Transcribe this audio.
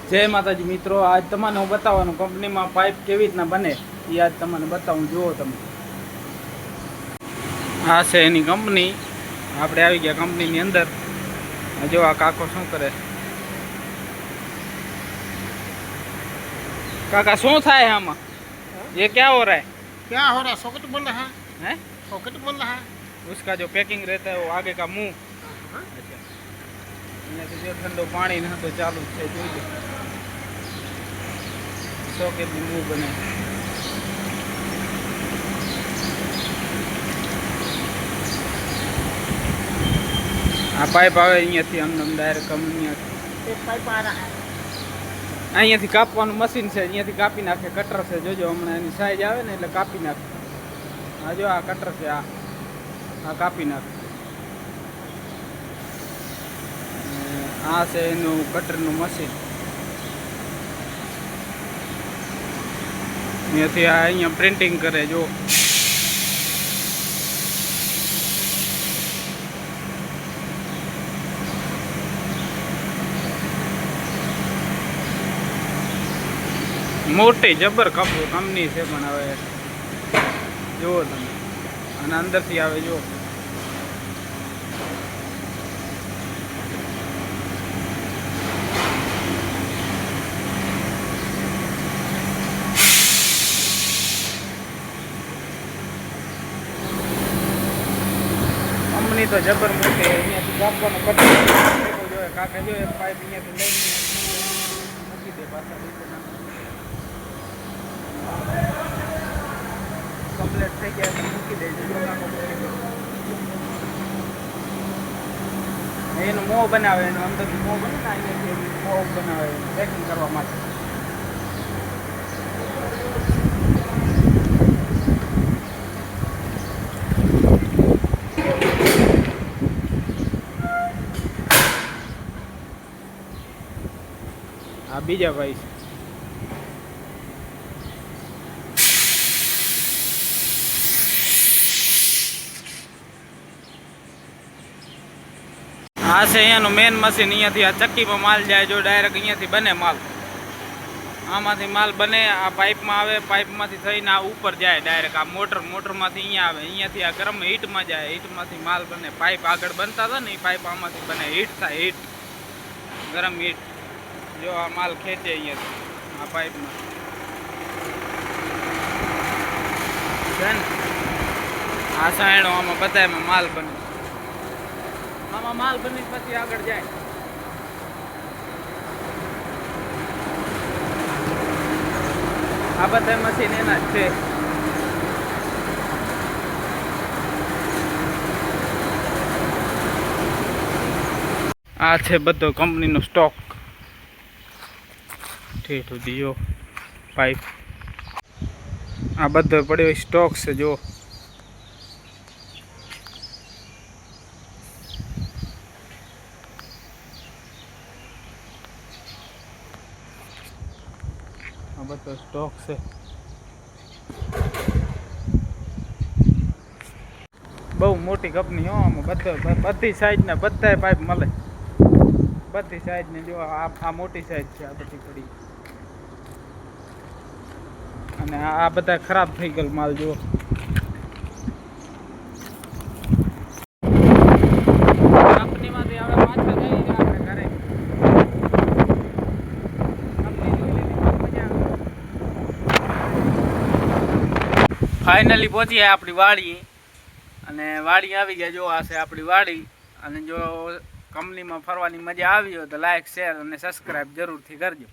जय माताजी मित्रों, आज तमने हूँ बताववानुं कंपनी में पाइप केवी रीतना बने ये आज तमने बतावुं। जुओ तमे आ छे एनी कंपनी। आपणे आवी गया कंपनी नी अंदर। जो आ काको शुं करे। काका शुं थाय आमां? ये क्या हो रहा है? क्या हो रहा है? सॉकेट बोल रहा है। हैं? सॉकेट बोल रहा है। उसका जो पैकिंग रहता है वो आगे का मुंह। अच्छा, અહીંયા તો જો ઠંડો પાણી ન તો ચાલુ છે, જોઈ લો સોકેટનું મુંહ બને। આ પાઇપ આવે અહીંયાથી આમ ડાયરેક્ટ एक पाइप आ रहा है। અહીંયાથી કાપવાનું મશીન છે, અહીંયાથી કાપી નાખે। કટર છે, જોજો હમણાં એની સાઈઝ આવે ને એટલે કાપી નાખે। આ જો આ કટર છે, આ કાપી નાખે। આ છે એનું કટરનું મશીન। અહીંયાથી આ અહીંયા પ્રિન્ટિંગ કરે। જો મોટી જબર કંપની છે પણ હવે જુઓ તમે અને અંદરથી આવે જો कंपनी तो जबर मोटी है। अहींयाथी कापवानुं कटर जो काका जो एक पाइप अहींयाथी लईने मूकी दे पाछा नीचे नाखी। कम्प्लीट थई गया तो मूकी दे। एनुं मोह बनावे, एनुं अंदरथी मोह बने ने अहींयाथी मोह बनावे पैकिंग करवा माटे। आ बीजा भाई छे। आ से अहींयानुं मेन मशीन। अहींयाथी आ चक्की में माल जाए। जो डायरेक्ट अहींयाथी बने माल। आमांथी माल बने, आ पाइप में आवे, पाइप मांथी थईने आ ऊपर जाए डायरेक्ट। आ मोटर मांथी अहींया आवे, अहींयाथी आ गरम हीट में जाए। हीट मांथी माल बने। पाइप आगळ बनता था ने ई पाइप आमांथी बने। हीट थाय, हीट गरम हीट। जो आ माल खेचे अहींयाथी आ पाइप में छे ने आ सायणो आमां बधायमां माल बने। आमां माल बनी पछी आगळ जाए। आ बधाय मशीन एना ज छे। आ छे बधो कंपनीनो स्टॉक। ठेठ सुधी जो पाइप आ बधो पड्यो स्टॉक से। जो आ बधो स्टॉक से। बहु मोटी कंपनी हो। आमां बधी साइज ने बधाय पाइप मळे। बधी साइज ने जो आ मोटी साइज छे। आ बधी पड़ी અને આ બધા ખરાબ થઈ ગયેલ માલ। જો કંપનીમાંથી હવે પાછા જઈએ આપણે ઘરે। કંપની જોઈ લીધી, મજા આવે। ફાઇનલી પહોંચી ગયા આપણી વાડી। અને વાડી આવી ગયા। જો આ છે આપણી વાડી। અને જો કંપનીમાં ફરવાની મજા આવી હોય તો લાઈક, શેર અને સબસ્ક્રાઈબ જરૂરથી કરજો।